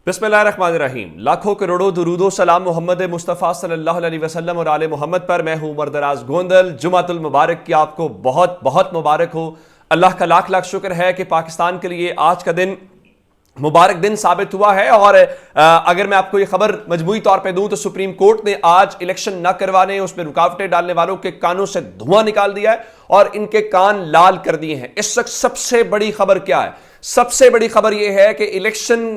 बिस्मिल्लाहिर्रहमानिर्रहीम। लाखों करोड़ों दुरूदो सलाम मोहम्मद मुस्तफ़ा सल्लल्लाहु अलैहि वसल्लम और आले मोहम्मद पर। मैं हूं उमर दराज गोंदल। जुमातुल मुबारक की आपको बहुत बहुत मुबारक हो। अल्लाह का लाख लाख शुक्र है कि पाकिस्तान के लिए आज का दिन मुबारक दिन साबित हुआ है। और अगर मैं आपको ये खबर मजमूई तौर पे दूं तो सुप्रीम कोर्ट ने आज इलेक्शन न करवाने, उसमें रुकावटें डालने वालों के कानों से धुआं निकाल दिया है और इनके कान लाल कर दिए हैं। इस वक्त सबसे बड़ी खबर क्या है? सबसे बड़ी खबर यह है कि इलेक्शन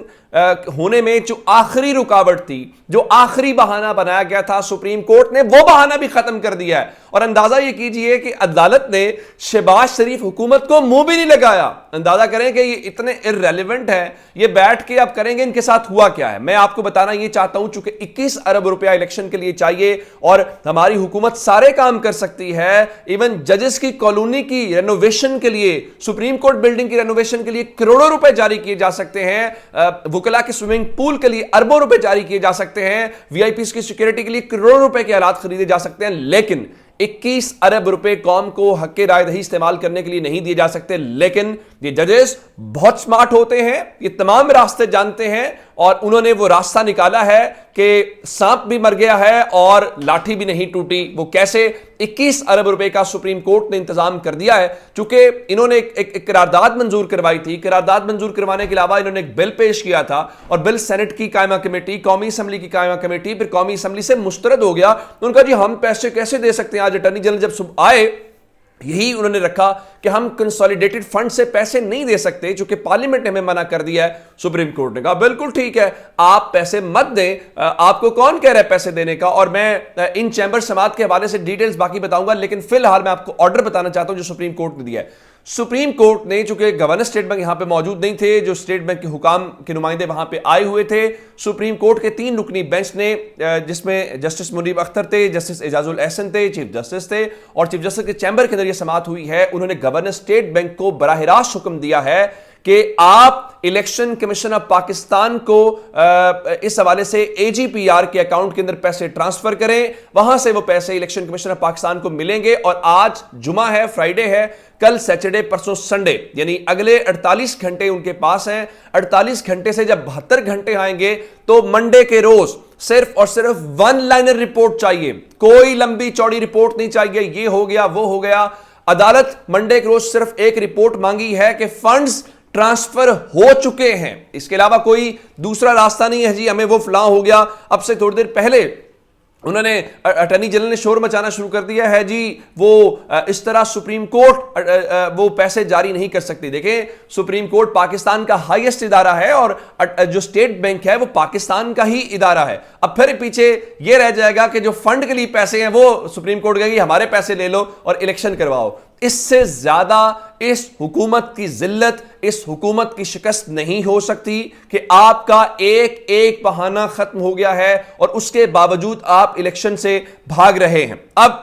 होने में जो आखिरी रुकावट थी, जो आखिरी बहाना बनाया गया था, सुप्रीम कोर्ट ने वो बहाना भी खत्म कर दिया है। और अंदाजा यह कीजिए कि अदालत ने शहबाज शरीफ हुकूमत को मुंह भी नहीं लगाया। अंदाजा करें कि ये इतने इररेलेवेंट है, ये बैठ के अब करेंगे इनके साथ हुआ क्या है। मैं आपको बताना ये चाहता हूं, चूंकि 21 अरब रुपया इलेक्शन के लिए चाहिए और हमारी हुकूमत सारे काम कर सकती है। इवन जजेस की कॉलोनी की रेनोवेशन के लिए, सुप्रीम कोर्ट बिल्डिंग की रेनोवेशन के लिए करोड़ों रुपए जारी किए जा सकते हैं। वुकला के स्विमिंग पूल के लिए अरबों रुपए जारी किए जा सकते हैं। वीआईपीज़ की सिक्योरिटी के लिए करोड़ों रुपए के आलात खरीदे जा सकते हैं। लेकिन 21 अरब रुपए कौम को हक राय दही इस्तेमाल करने के लिए नहीं दिए जा सकते। लेकिन ये जजेस बहुत स्मार्ट होते हैं, ये तमाम रास्ते जानते हैं और उन्होंने वो रास्ता निकाला है कि सांप भी मर गया है और लाठी भी नहीं टूटी। वो कैसे? 21 अरब रुपए का सुप्रीम कोर्ट ने इंतजाम कर दिया है। चूंकि इन्होंने एक करारदाद मंजूर करवाई थी। करारदाद मंजूर करवाने के अलावा इन्होंने एक बिल पेश किया था और बिल सेनेट की कायमा कमेटी, कौमी असम्बली की कायमा कमेटी, फिर कौमी असम्बली से मुस्तरद हो गया। उनका जी हम पैसे कैसे दे सकते हैं? आज अटॉर्नी जनरल जब सुबह आए, यही उन्होंने रखा कि हम कंसोलिडेटेड फंड से पैसे नहीं दे सकते, चूंकि पार्लियामेंट ने हमें मना कर दिया है। सुप्रीम कोर्ट ने कहा बिल्कुल ठीक है, आप पैसे मत दें, आपको कौन कह रहा है पैसे देने का। और मैं इन चैंबर समात के हवाले से डिटेल्स बाकी बताऊंगा, लेकिन फिलहाल मैं आपको ऑर्डर बताना चाहता हूं जो सुप्रीम कोर्ट ने दिया है। सुप्रीम कोर्ट ने, चूंकि गवर्नर स्टेट बैंक यहां पे मौजूद नहीं थे, जो स्टेट बैंक के हुकाम के नुमाइंदे वहां पे आए हुए थे, सुप्रीम कोर्ट के 3 रुकनी बेंच ने, जिसमें जस्टिस मुनीब अख्तर थे, जस्टिस एजाजुल एहसन थे, चीफ जस्टिस थे, और चीफ जस्टिस के चैंबर के अंदर यह समात हुई है। उन्होंने गवर्नर स्टेट बैंक को बराह रास्त हुक्म दिया है कि आप इलेक्शन कमीशन ऑफ पाकिस्तान को इस हवाले से एजीपीआर के अकाउंट के अंदर पैसे ट्रांसफर करें, वहां से वो पैसे इलेक्शन कमीशन ऑफ पाकिस्तान को मिलेंगे। और आज जुमा है, फ्राइडे है, कल सैटरडे, परसों संडे, यानी अगले 48 घंटे उनके पास हैं। 48 घंटे से जब 72 घंटे आएंगे तो मंडे के रोज सिर्फ और सिर्फ 1 लाइनर रिपोर्ट चाहिए, कोई लंबी चौड़ी रिपोर्ट नहीं चाहिए। ये हो गया, वो हो गया। अदालत मंडे के रोज सिर्फ एक रिपोर्ट मांगी है कि फंड्स ट्रांसफर हो चुके हैं। इसके अलावा कोई दूसरा रास्ता नहीं है जी हमें वो फलां हो गया। अब से थोड़ी देर पहले उन्होंने, अटॉर्नी जनरल ने शोर मचाना शुरू कर दिया है जी वो इस तरह सुप्रीम कोर्ट वो पैसे जारी नहीं कर सकती। देखें, सुप्रीम कोर्ट पाकिस्तान का हाईएस्ट इदारा है और जो स्टेट बैंक है वो पाकिस्तान का ही इदारा है। अब फिर पीछे ये रह जाएगा कि जो फंड के लिए पैसे हैं वो सुप्रीम कोर्ट कहेगी हमारे पैसे ले लो और इलेक्शन करवाओ। इससे ज्यादा इस हुकूमत की जिल्लत, इस हुकूमत की शिकस्त नहीं हो सकती कि आपका एक एक बहाना खत्म हो गया है और उसके बावजूद आप इलेक्शन से भाग रहे हैं। अब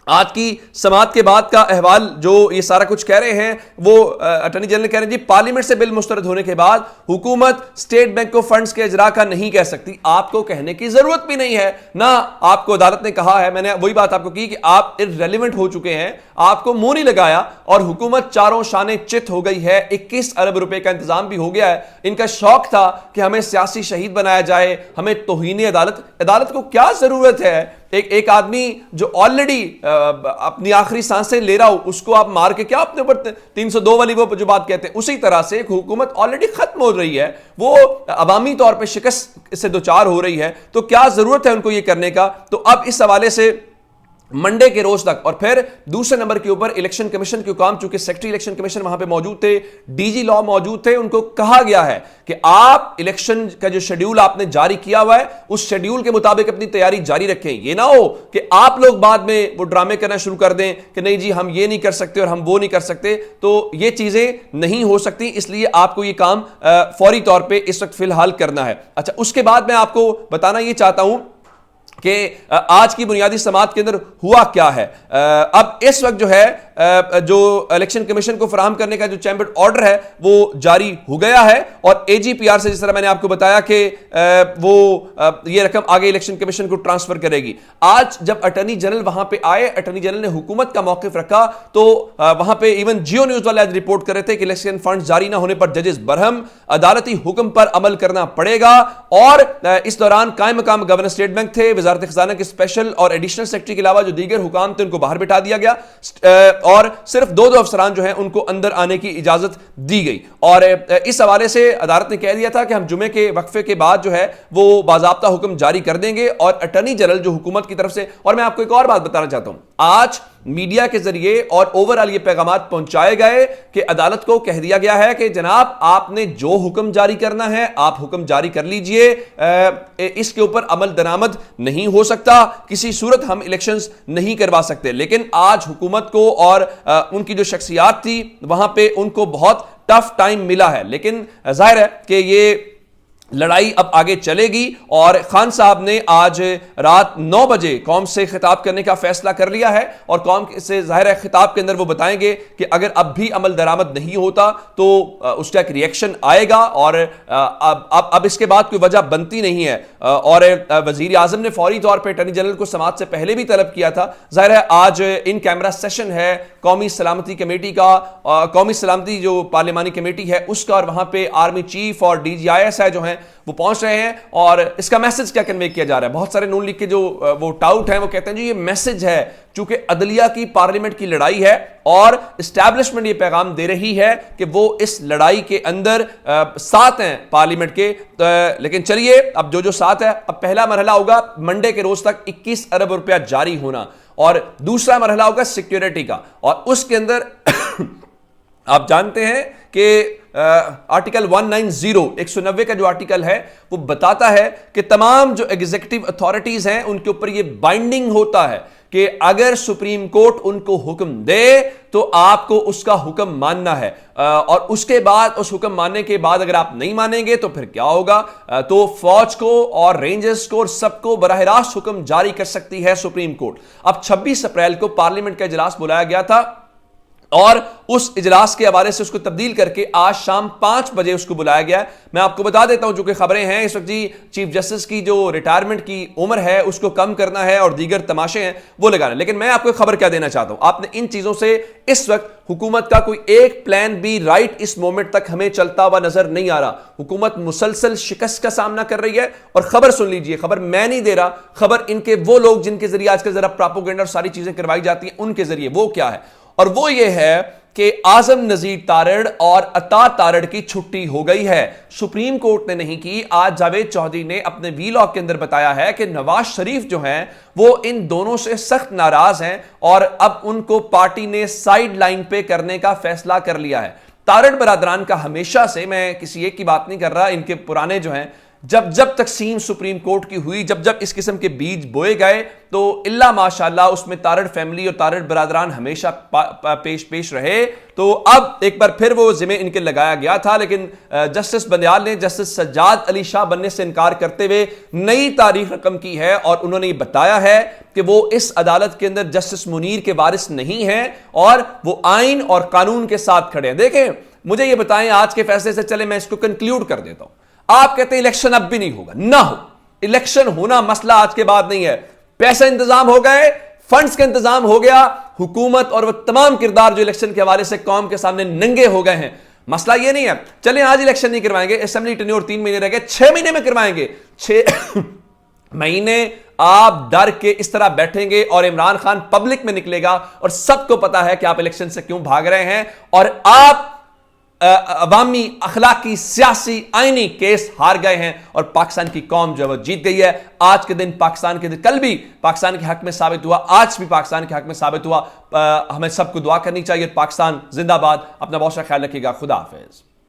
आज की समात के बाद का अहवाल जो ये सारा कुछ कह रहे हैं, वो अटॉर्नी जनरल कह रहे हैं जी पार्लियामेंट से बिल मुस्तरद होने के बाद हुकूमत स्टेट बैंक को फंड्स के इजरा का नहीं कह सकती। आपको कहने की जरूरत भी नहीं है ना, आपको अदालत ने कहा है। मैंने वही बात आपको की कि आप इररेलेवेंट हो चुके हैं, आपको मुंह नहीं लगाया और हुकूमत चारों शाने चित हो गई है। 21 अरब रुपए का इंतजाम भी हो गया है। इनका शौक था कि हमें सियासी शहीद बनाया जाए, हमें तौहीन अदालत को क्या जरूरत है? एक आदमी जो ऑलरेडी अपनी आखिरी सांसें ले रहा हो उसको आप मार के क्या अपने ऊपर 302 वाली वो जो बात कहते हैं, उसी तरह से एक हुकूमत ऑलरेडी खत्म हो रही है, वो अवामी तौर पे शिकस्त से दो चार हो रही है, तो क्या जरूरत है उनको ये करने का? तो अब इस हवाले से मंडे के रोज तक, और फिर दूसरे नंबर के ऊपर इलेक्शन कमीशन के हुकाम, चूंकि सेक्रेटरी इलेक्शन कमीशन वहां पे मौजूद थे, डीजी लॉ मौजूद थे, उनको कहा गया है कि आप इलेक्शन का जो शेड्यूल आपने जारी किया हुआ है उस शेड्यूल के मुताबिक अपनी तैयारी जारी रखें। ये ना हो कि आप लोग बाद में वो ड्रामे करना शुरू कर दें कि नहीं जी हम ये नहीं कर सकते और हम वो नहीं कर सकते। तो ये चीजें नहीं हो सकती, इसलिए आपको ये काम फौरी तौर पर इस वक्त फिलहाल करना है। अच्छा, उसके बाद मैं आपको बताना ये चाहता हूं कि आज की बुनियादी समात के अंदर हुआ क्या है। अब इस वक्त जो है जो इलेक्शन कमीशन को फराहम करने का जो चैम्बर ऑर्डर है वो जारी हो गया है और एजीपीआर से, जिस तरह मैंने आपको बताया कि वो ये रकम आगे इलेक्शन कमीशन को ट्रांसफर करेगी। आज जब अटॉर्नी जनरल वहां पे आए, अटॉर्नी जनरल ने हुकूमत का मौकिफ रखा, तो वहां पे इवन जियो न्यूज वाले आज रिपोर्ट कर रहे थे कि इलेक्शन फंड जारी ना होने पर जजेस बरहम, अदालती हुक्म पर अमल करना पड़ेगा। और इस दौरान कायम मकाम गवर्नर स्टेट बैंक थे, वजारत खजाना के स्पेशल और एडिशनल सेक्रेटरी के अलावा जो दीगर हुकाम थे उनको बाहर बिठा दिया गया और सिर्फ दो अफसरान जो हैं उनको अंदर आने की इजाजत दी गई। और इस हवाले से अदालत ने कह दिया था कि हम जुमे के वक्फे के बाद जो है वो बाज़ाब्ता हुक्म जारी कर देंगे। और अटॉर्नी जनरल जो हुकूमत की तरफ से, और मैं आपको एक और बात बताना चाहता हूं, आज मीडिया के जरिए और ओवरऑल ये पैगामात पहुंचाए गए कि अदालत को कह दिया गया है कि जनाब आपने जो हुक्म जारी करना है आप हुक्म जारी कर लीजिए, इसके ऊपर अमल दरामद नहीं हो सकता, किसी सूरत हम इलेक्शंस नहीं करवा सकते। लेकिन आज हुकूमत को और उनकी जो शख्सियात थी वहां पे उनको बहुत टफ टाइम मिला है। लेकिन जाहिर है कि ये लड़ाई अब आगे चलेगी और खान साहब ने आज रात 9 बजे कौम से खिताब करने का फैसला कर लिया है और कौम से जाहिर है खिताब के अंदर वो बताएंगे कि अगर अब भी अमल दरामद नहीं होता तो उसका एक रिएक्शन आएगा और अब इसके बाद कोई वजह बनती नहीं है। और वजीर आजम ने फौरी तौर पर अटॉर्नी जनरल को समाअत से पहले भी तलब किया था। जाहिर है आज इन कैमरा सेशन है कौमी सलामती कमेटी का, कौमी सलामती जो पार्लिमानी कमेटी है उसका, और वहां पे आर्मी चीफ और DGIS है जो है वो पहुंच रहे हैं। और इसका मैसेज क्या कन्वे किया जा रहा है, बहुत सारे नून लीग के जो वो टाउट हैं वो कहते हैं जी ये मैसेज है, चूंकि अदलिया की पार्लियामेंट की लड़ाई है और एस्टैब्लिशमेंट ये पैगाम दे रही है कि वो इस लड़ाई के अंदर साथ हैं पार्लियामेंट के। लेकिन चलिए अब जो साथ है, अब पहला मरहला होगा मंडे के रोज तक 21 अरब रुपया जारी होना और दूसरा मरहला होगा सिक्योरिटी का। और उसके अंदर आप जानते हैं कि आर्टिकल 190 का जो आर्टिकल है वो बताता है कि तमाम जो एग्जीक्यूटिव अथॉरिटीज हैं उनके ऊपर ये बाइंडिंग होता है कि अगर सुप्रीम कोर्ट उनको हुक्म दे तो आपको उसका हुक्म मानना है और उसके बाद उस हुक्म मानने के बाद अगर आप नहीं मानेंगे तो फिर क्या होगा, तो फौज को और रेंजर्स को और सबको बराह रास्त हुक्म जारी कर सकती है सुप्रीम कोर्ट। अब 26 अप्रैल को पार्लियामेंट का इजलास बुलाया गया था और उस इजलास के हवाले से उसको तब्दील करके आज शाम 5 बजे उसको बुलाया गया। मैं आपको बता देता हूं, जो कि खबरें हैं इस वक्त जी चीफ जस्टिस की जो रिटायरमेंट की उम्र है उसको कम करना है और दीगर तमाशे हैं वो लगाना। लेकिन मैं आपको खबर क्या देना चाहता हूं, आपने इन चीजों से इस वक्त हुकूमत का कोई एक प्लान भी राइट इस मोमेंट तक हमें चलता हुआ नजर नहीं आ रहा। हुकूमत मुसलसल शिकस्त का सामना कर रही है और खबर सुन लीजिए, खबर मैं नहीं दे रहा, खबर इनके वो लोग जिनके जरिए आजकल जरा प्रोपेगेंडा और सारी चीजें करवाई जाती हैं उनके जरिए। वो क्या है, और वो ये है कि आजम नजीर तारड़ और अता तारड़ की छुट्टी हो गई है। सुप्रीम कोर्ट ने नहीं की, आज जावेद चौधरी ने अपने वीलॉग के अंदर बताया है कि नवाज शरीफ जो हैं वो इन दोनों से सख्त नाराज हैं और अब उनको पार्टी ने साइड लाइन पे करने का फैसला कर लिया है। तारड़ बरादरान का हमेशा से, मैं किसी एक की बात नहीं कर रहा, इनके पुराने जो हैं जब जब तकसीम सुप्रीम कोर्ट की हुई, जब जब इस किस्म के बीज बोए गए तो इल्ला माशाल्लाह उसमें तारड़ फैमिली और तारड़ बरादरान हमेशा पेश रहे। तो अब एक बार फिर वो जिम्मे इनके लगाया गया था, लेकिन जस्टिस बंदयाल ने जस्टिस सज्जाद अली शाह बनने से इनकार करते हुए नई तारीख रकम की है और उन्होंने ये बताया है कि वो इस अदालत के अंदर जस्टिस मुनीर के वारिस नहीं है और वो आइन और कानून के साथ खड़े हैं। देखें, मुझे ये बताएं आज के फैसले से, चले मैं इसको कंक्लूड कर देता हूं। आप कहते हैं इलेक्शन अब भी नहीं होगा, ना हो, इलेक्शन होना मसला आज के बाद नहीं है, पैसा इंतजाम हो गए, फंड्स का इंतजाम हो गया, हुकूमत और वो तमाम किरदार जो इलेक्शन के हवाले से कौम के सामने नंगे हो गए हैं। मसला ये नहीं है चलें आज इलेक्शन नहीं करवाएंगे, असेंबली टेन्योर 3 महीने रह गए, 6 महीने में करवाएंगे। 6 महीने आप डर के इस तरह बैठेंगे और इमरान खान पब्लिक में निकलेगा और सबको पता है कि आप इलेक्शन से क्यों भाग रहे हैं और आप अवामी अखलाकी सियासी आईनी केस हार गए हैं और पाकिस्तान की कौम जो है वो जीत गई है। आज के दिन पाकिस्तान के दिन, कल भी पाकिस्तान के हक में साबित हुआ, आज भी पाकिस्तान के हक में साबित हुआ। हमें सबको दुआ करनी चाहिए। पाकिस्तान जिंदाबाद। अपना बहुत सा ख्याल रखिएगा। खुदा हाफिज।